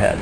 ahead.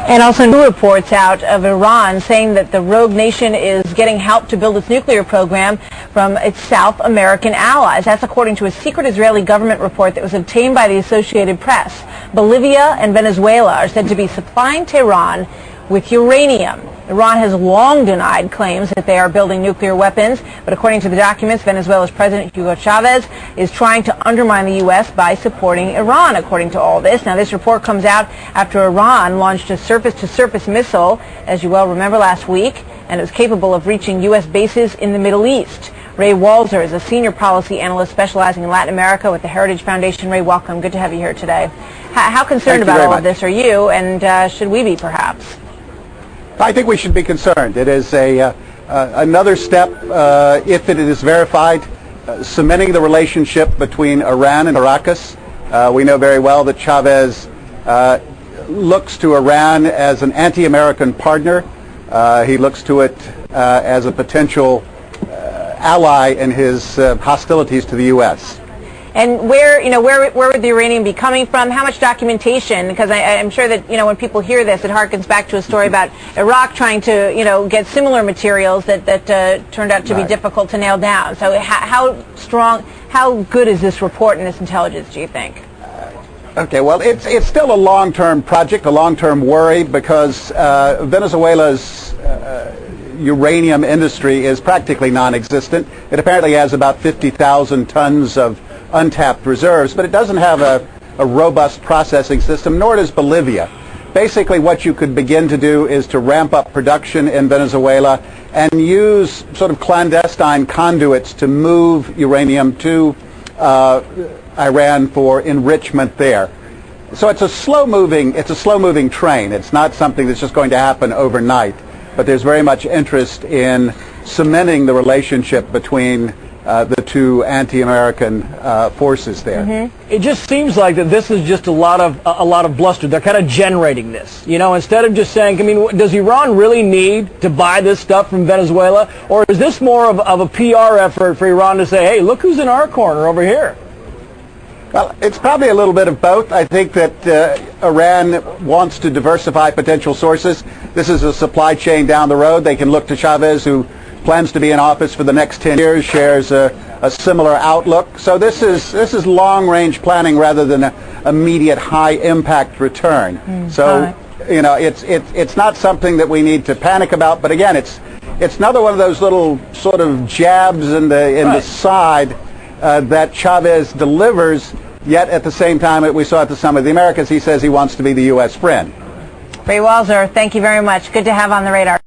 And also new reports out of Iran saying that the rogue nation is getting help to build its nuclear program from its South American allies. That's according to a secret Israeli government report that was obtained by the Associated Press. Bolivia and Venezuela are said to be supplying Tehran with uranium. Iran has long denied claims that they are building nuclear weapons, but according to the documents, Venezuela's President Hugo Chavez is trying to undermine the U.S. by supporting Iran, according to all this. Now, this report comes out after Iran launched a surface-to-surface missile, as you well remember, last week, and it was capable of reaching U.S. bases in the Middle East. Ray Walzer is a senior policy analyst specializing in Latin America with the Heritage Foundation. Ray, welcome. Good to have you here today. How concerned about all of this are you, and should we be, perhaps? I think we should be concerned. It is another step, if it is verified, cementing the relationship between Iran and Caracas. We know very well that Chavez looks to Iran as an anti-American partner. He looks to it as a potential ally in his hostilities to the U.S. And where would the uranium be coming from? How much documentation? Because I'm sure that, when people hear this, it harkens back to a story about Iraq trying to, get similar materials that turned out to be difficult to nail down. So how good is this report and this intelligence, do you think? Okay, well, it's still a long-term project, a long-term worry, because Venezuela's uranium industry is practically non-existent. It apparently has about 50,000 tons of untapped reserves, but it doesn't have a robust processing system, nor does Bolivia. Basically, what you could begin to do is to ramp up production in Venezuela and use sort of clandestine conduits to move uranium to Iran for enrichment there. So it's a slow-moving train. It's not something that's just going to happen overnight, but there's very much interest in cementing the relationship between the two anti-American forces there. Mm-hmm. It just seems like that this is just a lot of bluster. They're kind of generating this, instead of just saying, does Iran really need to buy this stuff from Venezuela, or is this more of a PR effort for Iran to say, hey, look who's in our corner over here? Well, it's probably a little bit of both. I think that Iran wants to diversify potential sources. This is a supply chain down the road. They can look to Chavez, who plans to be in office for the next 10 years, shares a similar outlook. So this is long-range planning rather than an immediate high-impact return. It's not something that we need to panic about. But again, it's another one of those little sort of jabs in the side that Chavez delivers. Yet at the same time, we saw at the Summit of the Americas, he says he wants to be the U.S. friend. Ray Walzer, thank you very much. Good to have on the radar.